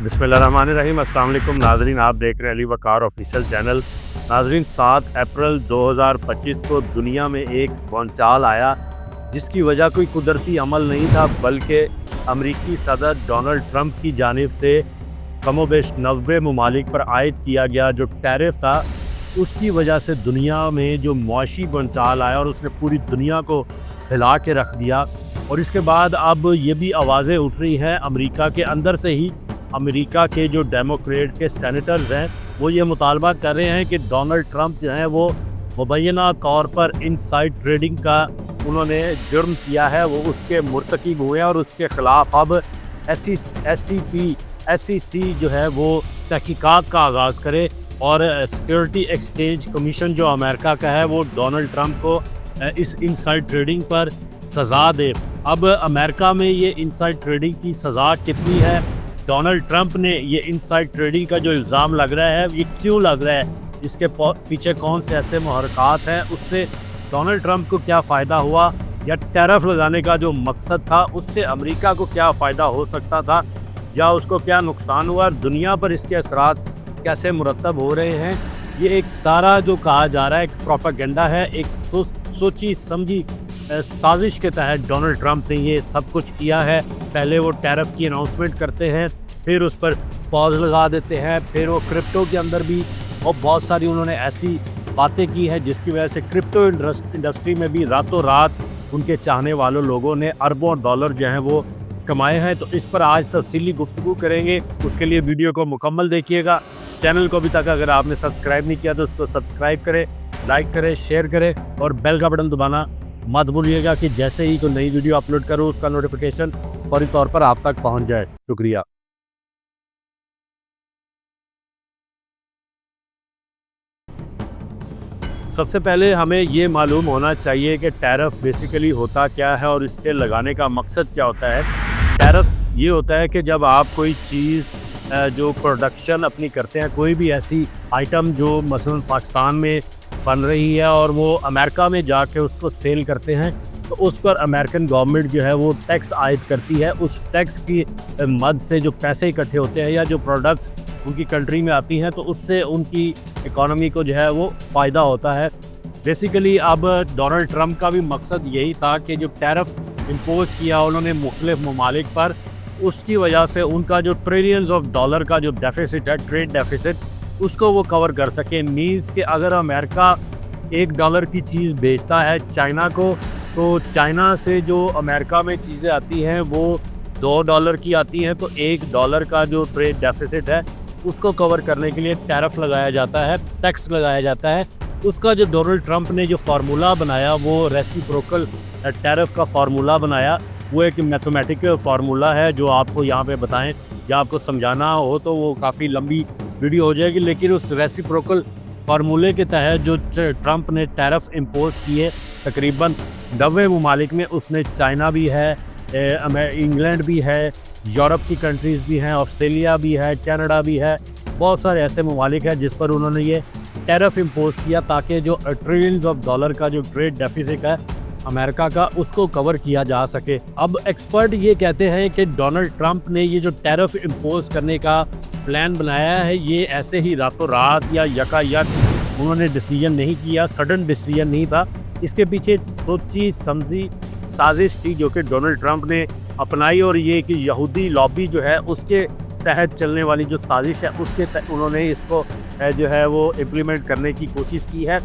बिस्मिल्लाहिर्रहमानिर्रहीम। अस्सलाम वालेकुम नाज़रीन, आप देख रहे हैं अली वक़ार ऑफिशियल चैनल। नाज़रीन, 7 अप्रैल 2025 को दुनिया में एक भूचाल आया जिसकी वजह कोई कुदरती अमल नहीं था, बल्कि अमरीकी सदर डोनाल्ड ट्रंप की जानिब से कमोबेश 90 ममालिक पर आयद किया गया जो टैरिफ था, उसकी वजह से दुनिया में जो मुआशी भूचाल आया और उसने पूरी दुनिया को हिला के रख दिया। और इसके बाद अब ये भी आवाज़ें उठ रही हैं अमेरिका के अंदर से ही। अमेरिका के जो डेमोक्रेट के सेनेटर्स हैं वो ये मुतालबा कर रहे हैं कि डोनाल्ड ट्रंप जो हैं वो मुबैना तौर पर इनसाइड ट्रेडिंग का उन्होंने जुर्म किया है, वो उसके मुर्तकिब हुए हैं और उसके ख़िलाफ़ अब SEC जो है वो तहकीकात का आगाज़ करे और सिक्योरिटी एक्सचेंज कमीशन जो अमेरिका का है वो डोनाल्ड ट्रंप को इस इनसाइड ट्रेडिंग पर सज़ा दे। अब अमेरिका में ये इनसाइड ट्रेडिंग की सज़ा कितनी है, डोनाल्ड ट्रंप ने ये इनसाइड ट्रेडिंग का जो इल्ज़ाम लग रहा है ये क्यों लग रहा है, इसके पीछे कौन से ऐसे मुहरकात हैं, उससे डोनाल्ड ट्रंप को क्या फ़ायदा हुआ, या टैरिफ लगाने का जो मकसद था उससे अमेरिका को क्या फ़ायदा हो सकता था या उसको क्या नुकसान हुआ, दुनिया पर इसके असरात कैसे मुरतब हो रहे हैं। ये एक सारा जो कहा जा रहा है एक प्रोपेगेंडा है, एक सोची समझी साजिश के तहत डोनाल्ड ट्रंप ने ये सब कुछ किया है। पहले वो टैरिफ की अनाउंसमेंट करते हैं, फिर उस पर पॉज लगा देते हैं, फिर वो क्रिप्टो के अंदर भी और बहुत सारी उन्होंने ऐसी बातें की हैं जिसकी वजह से क्रिप्टो इंडस्ट्री में भी रातों रात उनके चाहने वालों लोगों ने अरबों डॉलर जो हैं वो कमाए हैं। तो इस पर आज तफसीली गुफ्तगू करेंगे, उसके लिए वीडियो को मुकम्मल देखिएगा। चैनल को अभी तक अगर आपने सब्सक्राइब नहीं किया तो उसको सब्सक्राइब करें, लाइक करें, शेयर करें और बेल का बटन दबाना मत भूलिएगा कि जैसे ही कोई नई वीडियो अपलोड करूँ उसका नोटिफिकेशन फौरी तौर पर आप तक पहुंच जाए। शुक्रिया। सबसे पहले हमें ये मालूम होना चाहिए कि टैरिफ बेसिकली होता क्या है और इसके लगाने का मकसद क्या होता है। टैरिफ ये होता है कि जब आप कोई चीज़ जो प्रोडक्शन अपनी करते हैं, कोई भी ऐसी आइटम जो मसलन पाकिस्तान में बन रही है और वो अमेरिका में जाके उसको सेल करते हैं, तो उस पर अमेरिकन गवर्नमेंट जो है वो टैक्स आयद करती है। उस टैक्स की मद से जो पैसे इकट्ठे होते हैं या जो प्रोडक्ट्स उनकी कंट्री में आती हैं तो उससे उनकी इकॉनमी को जो है वो फ़ायदा होता है। बेसिकली अब डोनाल्ड ट्रंप का भी मकसद यही था कि जो टैरिफ इम्पोज किया उन्होंने मुख्तलिफ ममालिक पर, उसकी वजह से उनका जो ट्रिलियंस ऑफ डॉलर का जो डेफिसिट है, ट्रेड डेफिसिट, उसको वो कवर कर सके। मीन्स कि अगर अमेरिका $1 की चीज़ बेचता है चाइना को, तो चाइना से जो अमेरिका में चीज़ें आती हैं वो $2 की आती हैं, तो $1 का जो ट्रेड डेफिसिट है उसको कवर करने के लिए टैरिफ लगाया जाता है, टैक्स लगाया जाता है। उसका जो डोनाल्ड ट्रंप ने जो फार्मूला बनाया वो रेसिप्रोकल टैरिफ का फार्मूला बनाया, वो एक मैथमेटिकल फार्मूला है जो आपको यहाँ पे बताएं या आपको समझाना हो तो वो काफ़ी लंबी वीडियो हो जाएगी। लेकिन उस रेसिप्रोकल फार्मूले के तहत जो ट्रंप ने टैरिफ इम्पोज किए तकरीबन 90 ममालिक में, उसमें चाइना भी है, इंग्लैंड भी है, यूरोप की कंट्रीज़ भी हैं, ऑस्ट्रेलिया भी है, कनाडा भी है, बहुत सारे ऐसे ममालिक हैं जिस पर उन्होंने ये टैरिफ इम्पोज किया ताकि जो ट्रिलियंस ऑफ डॉलर का जो ट्रेड डेफिसिट है अमेरिका का उसको कवर किया जा सके। अब एक्सपर्ट ये कहते हैं कि डोनाल्ड ट्रंप ने ये जो टैरिफ इम्पोज करने का प्लान बनाया है ये ऐसे ही रातों रात या यकायक उन्होंने डिसीजन नहीं किया, सडन डिसीजन नहीं था। इसके पीछे सोची समझी साजिश थी जो कि डोनाल्ड ट्रंप ने अपनाई, और ये कि यहूदी लॉबी जो है उसके तहत चलने वाली जो साजिश है उसके उन्होंने इसको जो है वो इम्प्लीमेंट करने की कोशिश की है।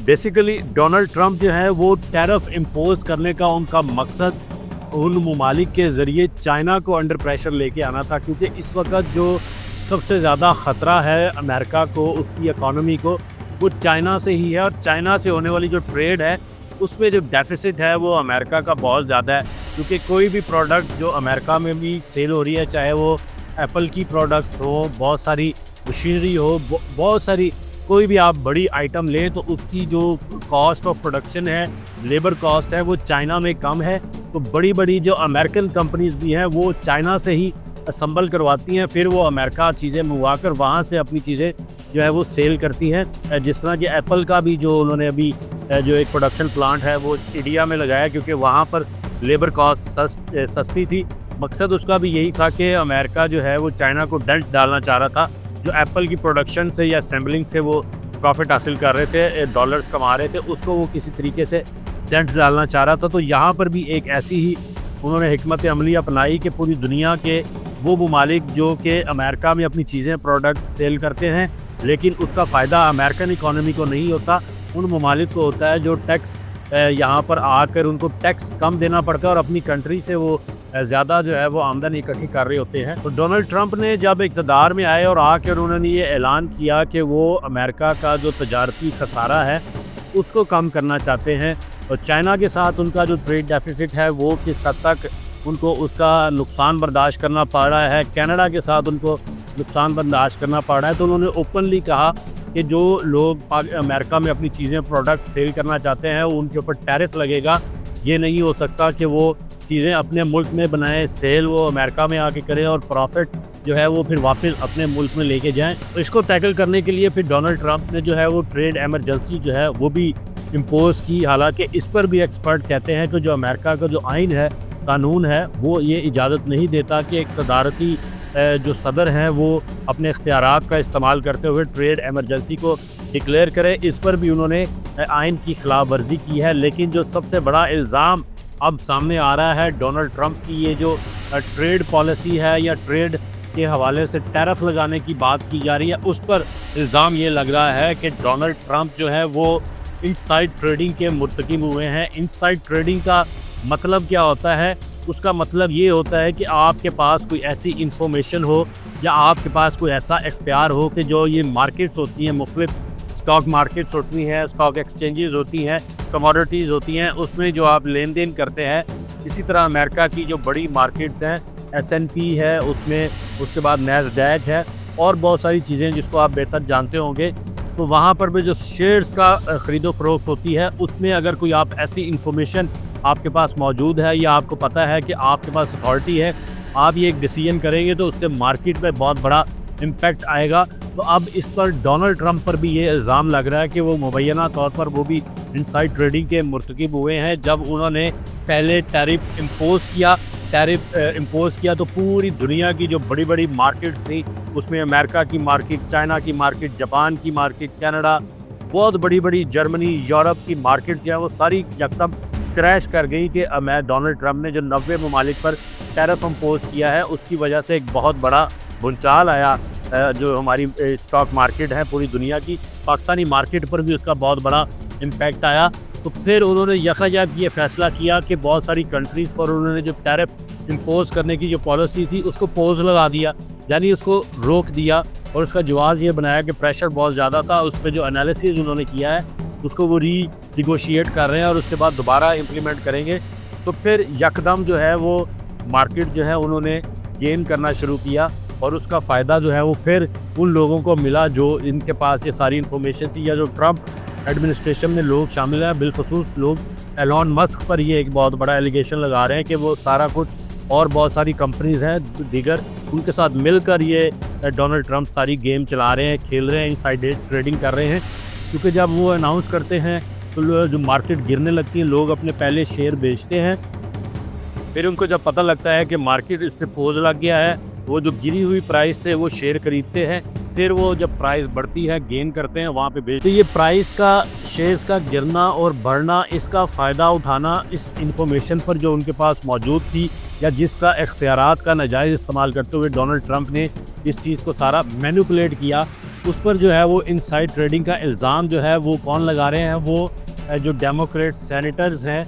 बेसिकली डोनाल्ड ट्रंप जो है वो टैरिफ इम्पोज करने का उनका मकसद उन ममालिक के ज़रिए चाइना को अंडर प्रेशर लेके आना था, क्योंकि इस वक्त जो सबसे ज़्यादा ख़तरा है अमेरिका को, उसकी इकॉनमी को, वो चाइना से ही है। और चाइना से होने वाली जो ट्रेड है उसमें जो डेफिसिट है वो अमेरिका का बहुत ज़्यादा है, क्योंकि कोई भी प्रोडक्ट जो अमेरिका में भी सेल हो रही है, चाहे वो एप्पल की प्रोडक्ट्स हो, बहुत सारी मशीनरी हो, बहुत सारी कोई भी आप बड़ी आइटम लें तो उसकी जो कॉस्ट ऑफ प्रोडक्शन है, लेबर कॉस्ट है, वो चाइना में कम है। तो बड़ी बड़ी जो अमेरिकन कंपनीज़ भी हैं वो चाइना से ही असम्बल करवाती हैं, फिर वो अमेरिका चीज़ें मंगवा कर वहाँ से अपनी चीज़ें जो है वो सेल करती हैं। जिस तरह कि एप्पल का भी जो उन्होंने अभी जो एक प्रोडक्शन प्लांट है वो इंडिया में लगाया, क्योंकि वहाँ पर लेबर कॉस्ट सस्ती थी। मकसद उसका भी यही था कि अमेरिका जो है वो चाइना को डंट डालना चाह रहा था। जो एप्पल की प्रोडक्शन से या असेंबलिंग से वो प्रॉफिट हासिल कर रहे थे, डॉलर्स कमा रहे थे, उसको वो किसी तरीके से डंट डालना चाह रहा था। तो यहाँ पर भी एक ऐसी ही उन्होंने हिकमत अमली अपनाई कि पूरी दुनिया के वो ममालिक जो कि अमेरिका में अपनी चीज़ें प्रोडक्ट सेल करते हैं, लेकिन उसका फ़ायदा अमेरिकन इकॉनमी को नहीं होता, उन ममालिक को होता है जो टैक्स यहाँ पर आकर उनको टैक्स कम देना पड़ता है और अपनी कंट्री से वो ज़्यादा जो है वो आमदनी इकट्ठी कर रहे होते हैं। तो डोनाल्ड ट्रंप ने जब इक़्तिदार में आए और आकर उन्होंने ये ऐलान किया कि वो अमेरिका का जो तजारती खसारा है उसको कम करना चाहते हैं, और चाइना के साथ उनका जो ट्रेड डेफिसिट है वो किस हद तक उनको उसका नुकसान बर्दाश्त करना पड़ रहा है, कनाडा के साथ उनको नुकसान बर्दाश्त करना पड़ रहा है। तो उन्होंने ओपनली कहा कि जो लोग अमेरिका में अपनी चीज़ें प्रोडक्ट सेल करना चाहते हैं उनके ऊपर टैरिफ लगेगा। ये नहीं हो सकता कि वो चीज़ें अपने मुल्क में बनाएं, सेल वो अमेरिका में आके करें और प्रॉफिट जो है वो फिर वापस अपने मुल्क में लेके जाएं। तो इसको टैकल करने के लिए फिर डोनाल्ड ट्रंप ने जो है वो ट्रेड एमरजेंसी जो है वो भी इम्पोज की। हालांकि इस पर भी एक्सपर्ट कहते हैं कि जो अमेरिका का जो आइन है, कानून है, वो ये इजाज़त नहीं देता कि एक सदारती जो सदर हैं वो अपने इख्तियारात का इस्तेमाल करते हुए ट्रेड एमरजेंसी को डिक्लेयर करें। इस पर भी उन्होंने आइन की खिलाफ वर्जी की है। लेकिन जो सबसे बड़ा इल्ज़ाम अब सामने आ रहा है डोनाल्ड ट्रंप की ये जो ट्रेड पॉलिसी है या ट्रेड के हवाले से टैरिफ लगाने की बात की जा रही है, उस पर इल्ज़ाम ये लग रहा है कि डोनाल्ड ट्रंप जो है वो इनसाइड ट्रेडिंग के मुर्तकिब हुए हैं। इनसाइड ट्रेडिंग का मतलब क्या होता है? उसका मतलब ये होता है कि आपके पास कोई ऐसी इंफॉर्मेशन हो या आपके पास कोई ऐसा इख्तियार हो कि जो ये मार्केट्स होती हैं, मुख्तलिफ स्टॉक मार्केट्स होती हैं, स्टॉक एक्सचेंजेस होती हैं, कमोडिटीज़ होती हैं, उसमें जो आप लेन देन करते हैं। इसी तरह अमेरिका की जो बड़ी मार्केट्स हैं, S&P है उसमें, उसके बाद नैस्डैक है और बहुत सारी चीज़ें जिसको आप बेहतर जानते होंगे। तो वहाँ पर भी जो शेयर्स का ख़रीदो फरोख्त होती है, उसमें अगर कोई आप ऐसी इंफॉर्मेशन आपके पास मौजूद है या आपको पता है कि आपके पास अथॉरिटी है, आप ये एक डिसीजन करेंगे तो उससे मार्केट पे बहुत बड़ा इम्पैक्ट आएगा। तो अब इस पर डोनाल्ड ट्रंप पर भी ये इल्ज़ाम लग रहा है कि वो मुबैना तौर पर वो भी इनसाइड ट्रेडिंग के मुर्तकिब हुए हैं। जब उन्होंने पहले टैरिफ इम्पोज़ किया तो पूरी दुनिया की जो बड़ी बड़ी मार्केट्स थी, उसमें अमेरिका की मार्केट, चाइना की मार्केट, जापान की मार्केट, कनाडा, बहुत बड़ी बड़ी जर्मनी, यूरोप की मार्केट जो है वो सारी यकदम क्रैश कर गई कि डोनाल्ड ट्रंप ने जो 90 ममालिक पर टैरिफ इम्पोज़ किया है उसकी वजह से एक बहुत बड़ा भूचाल आया। जो हमारी स्टॉक मार्केट है पूरी दुनिया की, पाकिस्तानी मार्केट पर भी उसका बहुत बड़ा इम्पैक्ट आया। तो फिर उन्होंने यकायक ये फ़ैसला किया कि बहुत सारी कंट्रीज़ पर उन्होंने जो टैरिफ इम्पोज़ करने की जो पॉलिसी थी उसको पोज लगा दिया, यानी उसको रोक दिया। और उसका जवाब ये बनाया कि प्रेशर बहुत ज़्यादा था, उस पर जो एनालिसिस उन्होंने किया है उसको वो रीनेगोशिएट कर रहे हैं और उसके बाद दोबारा इम्प्लीमेंट करेंगे। तो फिर यकदम जो है वो मार्केट जो है उन्होंने गेन करना शुरू किया और उसका फ़ायदा जो है वो फिर उन लोगों को मिला जो इनके पास ये सारी इन्फॉर्मेशन थी, या जो ट्रंप एडमिनिस्ट्रेशन में लोग शामिल हैं। बिलखसूस लोग एलॉन मस्क पर ये एक बहुत बड़ा एलिगेशन लगा रहे हैं कि वो सारा कुछ और बहुत सारी कंपनीज़ हैं दीगर, उनके साथ मिलकर ये डोनाल्ड ट्रंप सारी गेम चला रहे हैं, खेल रहे हैं, इनसाइड ट्रेडिंग कर रहे हैं। क्योंकि जब वो अनाउंस करते हैं तो जो मार्केट गिरने लगती है, लोग अपने पहले शेयर बेचते हैं, फिर उनको जब पता लगता है कि मार्केट इस पर पोज लग गया है, वो जो गिरी हुई प्राइस से वो शेयर खरीदते हैं, फिर वो जब प्राइस बढ़ती है गेन करते हैं, वहाँ पे बेचते हैं। तो ये प्राइस का, शेयर्स का गिरना और बढ़ना, इसका फ़ायदा उठाना इस इंफॉर्मेशन पर जो उनके पास मौजूद थी या जिसका इख्तियारात का नाजायज़ इस्तेमाल करते हुए डोनाल्ड ट्रंप ने इस चीज़ को सारा मैनिपुलेट किया, उस पर जो है वो इनसाइड ट्रेडिंग का इल्ज़ाम जो है वो कौन लगा रहे हैं? वो जो डेमोक्रेट सेनेटर्स हैं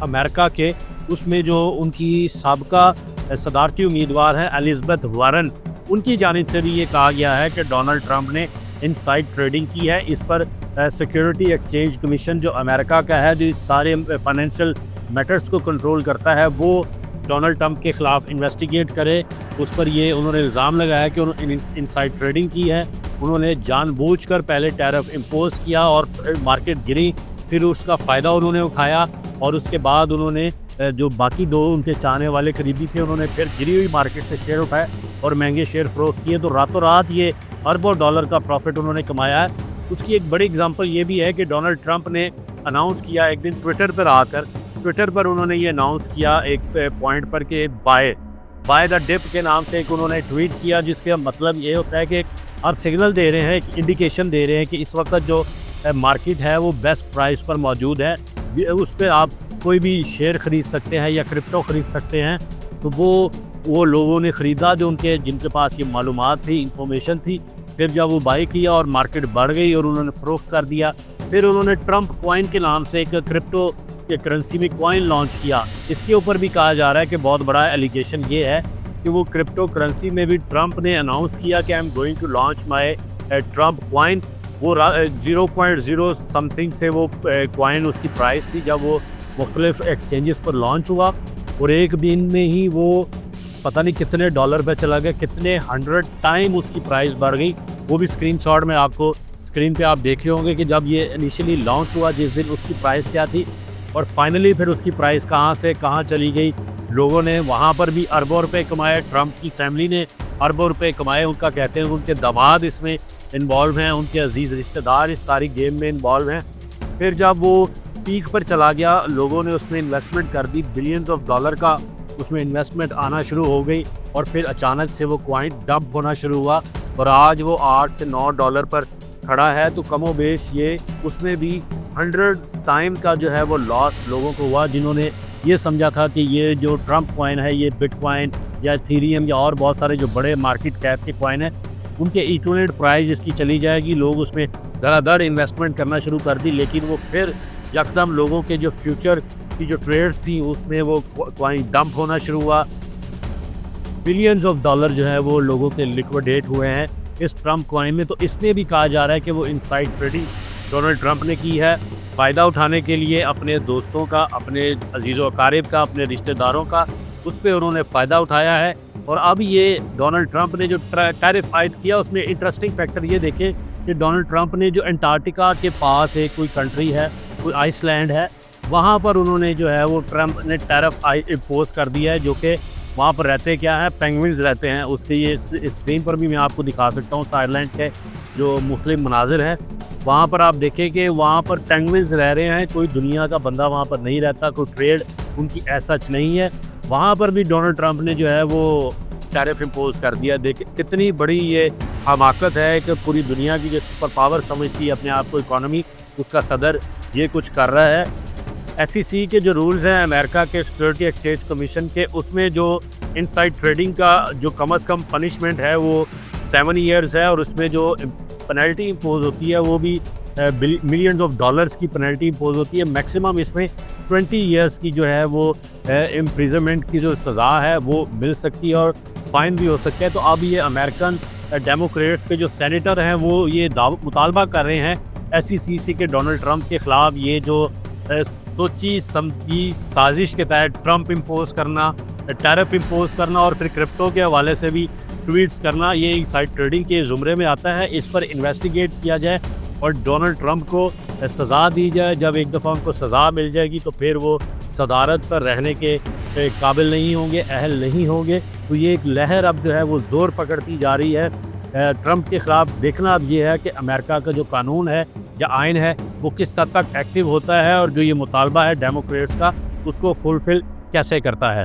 अमेरिका के, उसमें जो उनकी साबका सदारती उम्मीदवार हैं एलिज़ाबेथ वारन, उनकी जानिब से भी ये कहा गया है कि डोनाल्ड ट्रंप ने इनसाइड ट्रेडिंग की है। इस पर सिक्योरिटी एक्सचेंज कमीशन जो अमेरिका का है, जो सारे फाइनेंशियल मैटर्स को कंट्रोल करता है, वो डोनाल्ड ट्रंप के ख़िलाफ़ इन्वेस्टिगेट करे। उस पर ये उन्होंने इल्ज़ाम लगाया कि उन्होंने इनसाइड ट्रेडिंग की है। उन्होंने जानबूझकर पहले टैरिफ इम्पोज़ किया और मार्केट गिरी, फिर उसका फ़ायदा उन्होंने उठाया और उसके बाद उन्होंने जो बाकी दो उनके चाहने वाले करीबी थे, उन्होंने फिर गिरी हुई मार्केट से शेयर उठाए और महंगे शेयर फ़रोख्त किए। तो रातों रात ये अरबों डॉलर का प्रॉफिट उन्होंने कमाया है। उसकी एक बड़ी एग्जांपल ये भी है कि डोनाल्ड ट्रंप ने अनाउंस किया एक दिन ट्विटर पर आकर, ट्विटर पर उन्होंने ये अनाउंस किया एक पॉइंट पर कि बाय बाय द डिप के नाम से एक उन्होंने ट्वीट किया, जिसका मतलब ये होता है कि आप सिग्नल दे रहे हैं, एक इंडिकेशन दे रहे हैं कि इस वक्त जो मार्केट है वो बेस्ट प्राइस पर मौजूद है, उस पर आप कोई भी शेयर ख़रीद सकते हैं या क्रिप्टो ख़रीद सकते हैं। तो वो लोगों ने ख़रीदा जो जिनके पास ये मालूमात थी, इंफॉर्मेशन थी। फिर जब वो बाई किया और मार्केट बढ़ गई और उन्होंने फ़रोख्त कर दिया। फिर उन्होंने ट्रंप कॉइन के नाम से एक क्रिप्टो के करेंसी में कॉइन लॉन्च किया। इसके ऊपर भी कहा जा रहा है कि बहुत बड़ा एलिगेशन ये है कि वो क्रिप्टो करेंसी में भी ट्रंप ने अनाउंस किया कि I am going to launch my Trump coin. वो 0.0 समथिंग से वो कॉइन उसकी प्राइस थी जब वो मुख्तलिफ एक्सचेंजेस पर लॉन्च हुआ, और एक दिन में ही वो पता नहीं कितने डॉलर पे चला गया, कितने 100 टाइम उसकी प्राइस बढ़ गई। वो भी स्क्रीनशॉट में आपको स्क्रीन पे आप देखे होंगे कि जब ये इनिशियली लॉन्च हुआ जिस दिन उसकी प्राइस क्या थी, और फाइनली फिर उसकी प्राइस कहाँ से कहाँ चली गई। लोगों ने वहाँ पर भी अरबों रुपए कमाए, ट्रंप की फैमिली ने अरबों रुपए कमाए। उनका कहते हैं उनके दामाद इसमें इन्वॉल्व हैं, उनके अजीज़ रिश्तेदार इस सारी गेम में इन्वॉल्व हैं। फिर जब वो पीक पर चला गया, लोगों ने उसमें इन्वेस्टमेंट कर दी, बिलियंस ऑफ डॉलर का उसमें इन्वेस्टमेंट आना शुरू हो गई, और फिर अचानक से वो कॉइन डंप होना शुरू हुआ और आज वो 8 से 9 डॉलर पर खड़ा है। तो कमो बेश ये उसमें भी 100 टाइम का जो है वो लॉस लोगों को हुआ, जिन्होंने ये समझा था कि ये जो ट्रंप कॉइन है, ये बिटकॉइन या इथेरियम या और बहुत सारे जो बड़े मार्केट कैप के कॉइन हैं, उनके इक्विवेलेंट प्राइस इसकी चली जाएगी, लोग उसमें धड़ाधड़ इन्वेस्टमेंट करना शुरू कर दी। लेकिन वो फिर यकदम लोगों के जो फ्यूचर की जो ट्रेड्स थी उसमें वो कॉइन डंप होना शुरू हुआ। बिलियंस ऑफ डॉलर जो है वो लोगों के लिक्विडेट हुए हैं इस ट्रंप कॉइन में। तो इसमें भी कहा जा रहा है कि वो इनसाइड ट्रेडिंग डोनाल्ड ट्रंप ने की है, फ़ायदा उठाने के लिए अपने दोस्तों का, अपने अजीज़ व अकारिब का, अपने रिश्तेदारों का, उस पर उन्होंने फ़ायदा उठाया है। और अब ये डोनाल्ड ट्रंप ने जो टैरिफ आयद किया, उसमें इंटरेस्टिंग फैक्टर ये देखें कि डोनाल्ड ट्रंप ने जो अंटार्कटिका के पास एक कोई कंट्री है, कोई आइसलैंड है, वहाँ पर उन्होंने जो है वो ट्रंप ने टैरिफ इम्पोज कर दिया है, जो कि वहाँ पर रहते क्या है, पेंगुइन्स रहते हैं। उसके ये स्क्रीन पर भी मैं आपको दिखा सकता हूँ, उस आइलैंड के जो मुख्तलिफ मनाजिर हैं वहाँ पर आप देखें कि वहाँ पर पेंगुइन्स रह रहे हैं, कोई दुनिया का बंदा वहाँ पर नहीं रहता, कोई ट्रेड उनकी ऐसा नहीं है। वहाँ पर भी डोनाल्ड ट्रंप ने जो है वो टैरिफ इम्पोज कर दिया। देखिए कितनी बड़ी ये हमाकत है कि पूरी दुनिया की जो सुपर पावर समझती है अपने आप को इकॉनमी, उसका सदर ये कुछ कर रहा है। SEC के जो रूल्स हैं अमेरिका के सिक्योरिटी एक्सचेंज कमीशन के, उसमें जो इनसाइड ट्रेडिंग का जो कम से कम पनिशमेंट है वो 7 ईयर्स है, और उसमें जो पेनल्टी इम्पोज होती है वो भी मिलियंस ऑफ डॉलर्स की पेनल्टी इम्पोज होती है। मैक्सिमम इसमें 20 ईयर्स की जो है वो इम्प्रिजनमेंट की जो सज़ा है वो मिल सकती है, और फ़ाइन भी हो सकता है। तो अब ये अमेरिकन डेमोक्रेट्स के जो सेनेटर हैं वो ये मुतालबा कर रहे हैं SEC के डोनाल्ड ट्रंप के ख़िलाफ़, ये जो सोची समझी साजिश के तहत ट्रंप इम्पोज करना, टैरिफ इम्पोज करना और फिर क्रिप्टो के हवाले से भी ट्वीट्स करना, ये इनसाइड ट्रेडिंग के ज़ुमरे में आता है। इस पर इन्वेस्टिगेट किया जाए और डोनाल्ड ट्रंप को सज़ा दी जाए। जब एक दफ़ा उनको सज़ा मिल जाएगी तो फिर वो सदारत पर रहने के काबिल नहीं होंगे, अहल नहीं होंगे। तो ये एक लहर अब जो है वो ज़ोर पकड़ती जा रही है ट्रंप के ख़िलाफ़। देखना अब ये है कि अमेरिका का जो कानून है या आइन है वो किस हद तक एक्टिव होता है, और जो ये मुतालबा है डेमोक्रेट्स का उसको फुलफ़िल कैसे करता है।